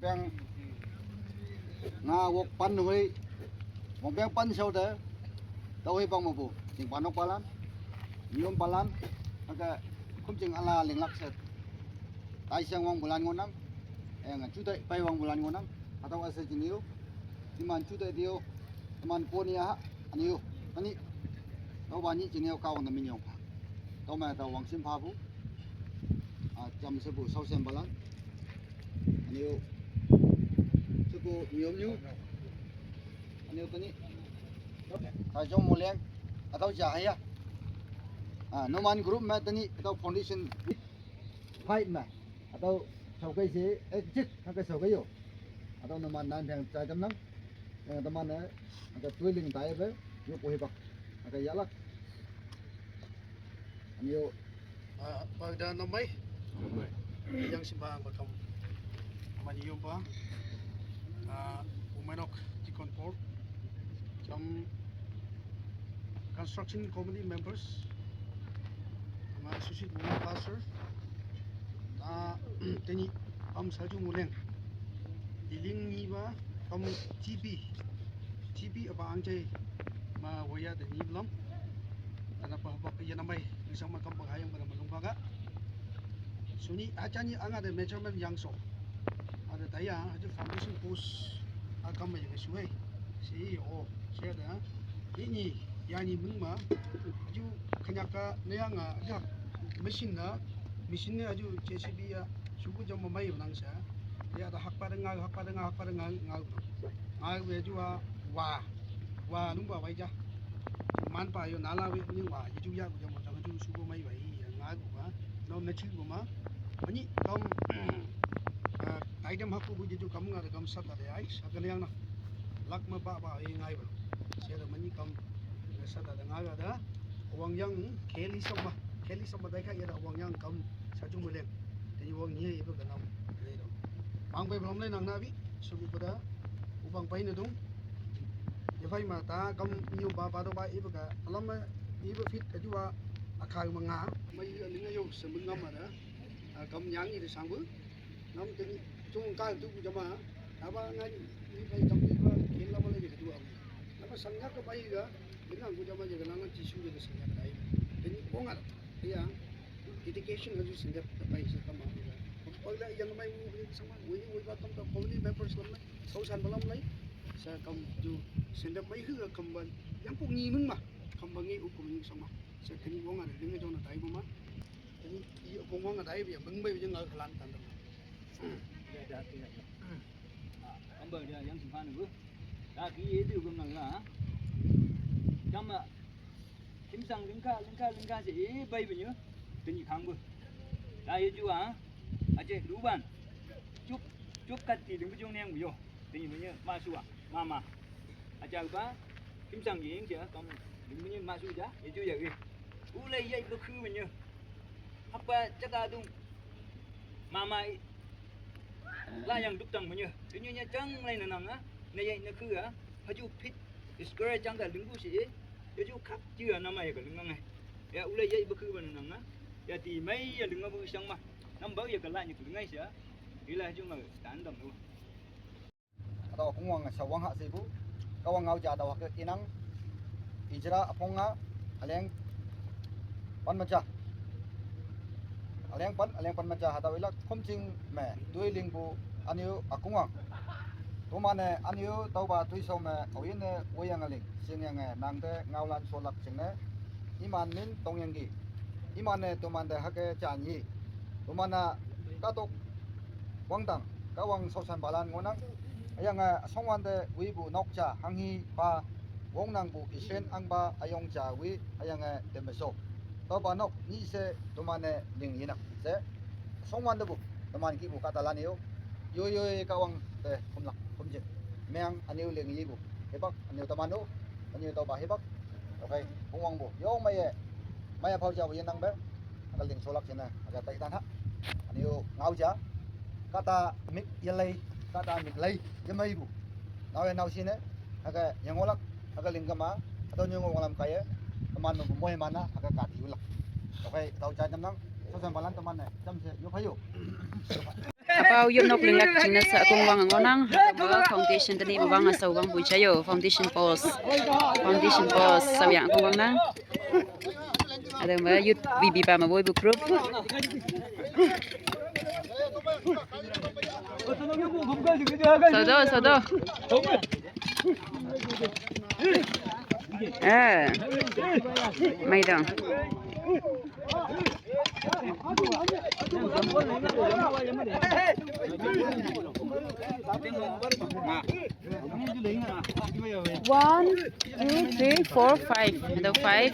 peng nga wok pan hoi mo peng pan sau de tau hoi bang mo bu jing panok palan niom palan aga kum jing ala ling lak set tai siang wang bulan ngonam nga chu dai pai wang bulan ngonam atau ase jiniu diman chu dai dio teman ponia aniu ani tau bani jiniu ka wang na min yong tau ma tau wang sim pha bu jam se bu sau sem balan aniu suku niom niu aniu tani ta jong moleng atau jahaya Noman group ma tani atau foundation fight ma atau saukai se exit ka saukai yo atau noman nan yang cha jam nang teman ne ada twiling tai be yo ko hebak ada yalak aniu pada namai yang simbang bakam maniyo ba umanok tikon port jam construction committee members ma susit muna passer teni am saju muleng diling ni ba am TB aba angjai ma waya de ni blam ana pa ba ya namai isang makam pagayang pada malungkaga suni achani anga de measurement yang so ada daya aju foundation post agam ma yang suai CEO share da ini yani mungma aju kanyaka neanga ja mesin ne aju JCB ya suku jam mai nangsa ya ada hak pada ngal we jua wa numba waija man pa yo nala we ni wa ju ya ku jam ta ju suku mai wai ngal ku ba no na chi ku ma mani kam item hak ku ju kam ngal kam sat ada ai sagal yang na lak ma ba ai ngai ba se da mani kam sat ada ngal ada wang yang kheli sama dai ka ya da wang yang kam saju muleng tani wang ni ibu ganam le do bang pai blom le nang na bi suku pada ubang pai na dong ya fai ma ta kam niu ba do ba ibu ka alam ma ibu fit ajua akai manga mai ni yo semung ngam ada kam yang ni de sangbu nam tani chung ka tu ku jama aba ngai ni pai kam ni ba ken la ma le ke dua nama sangya ka pai ga dengan ku jama je galangan tisu de sangya dai tani pongal ya dedication haju singap pai sa kama pagla yang mai mu sama we ba kam ta community members lam sausan balam lai sa kam ju sindap mai hu kamban yang pu ngi mun ma kambangi ukum ni sama sa kini wong ada dinga jona dai ma ini i wong wong dai bi beng bai jeng ngal khalan tan ambar dia yang simpan bu da ki itu gum nang la kama kimsang lingka je bai bi nyu tini khang bu da ye ju aje ruban chuk kat ti ding bu jong neng bu yo tini bu nyu ma su mama aja ba kimsang yeng je kam ding bu nyu ma su ja ye ju ye wi u lai ye bu khu bu nyu apa chaka dung mama la yang duk tang bu nyu tini nya chang lai na nang ne ye ne khu haju pit square chang ga ling bu si ye ju khap chưa na mai ga ling ngai ya u lai ye bu khu bu nang ya ti mai ya ling bu sang ma nam ba ye ga la ni ku ngai sia ila ju ngai tan dam lu atau kungwang sawang ha sibu kawang ngau ja daw ke inang ijra aponga aleng pan macha aleng pan macha hataw ila khomjing me duiling bu aniu akungwang to mane aniu tawba tuiso me oyin ne oyang aling singyang nangde ngaulan solak singne iman min tongyang gi imane to mande hake chanyi to mana katok wangdang kawang sosan balan ngonang ayang songwande wibu nokcha hanghi pa wongnang bu isen angba ayong jawi ayang demeso to banok ni se to mane ling yinak se songwande bu to man ki bu katalan yo kawang kumlak kumje meang aniu ling yibu hebak aniu tamano aniu to ba hebak okay kungwang bu yo maya phau jaw yin nang be akal ling solak sina aga tai tan ha aniu ngau ja kata mik yelai kata mik lai yemai bu naw sine aga yangolak aga lingkama atau nyong ngolam kaya teman mu moy mana aga kati ulak okay tau ja jam nang sosan balan teman ne jam se yo phayo Apa uyup nok lingak cingna sa akong wang ngonang ba foundation tani mawang sa wang buichayo foundation post sawyang akong wang nang ada ba yut bibi pa maboy book group sodo mai dong One, 2, 3, 4, 5. The 5.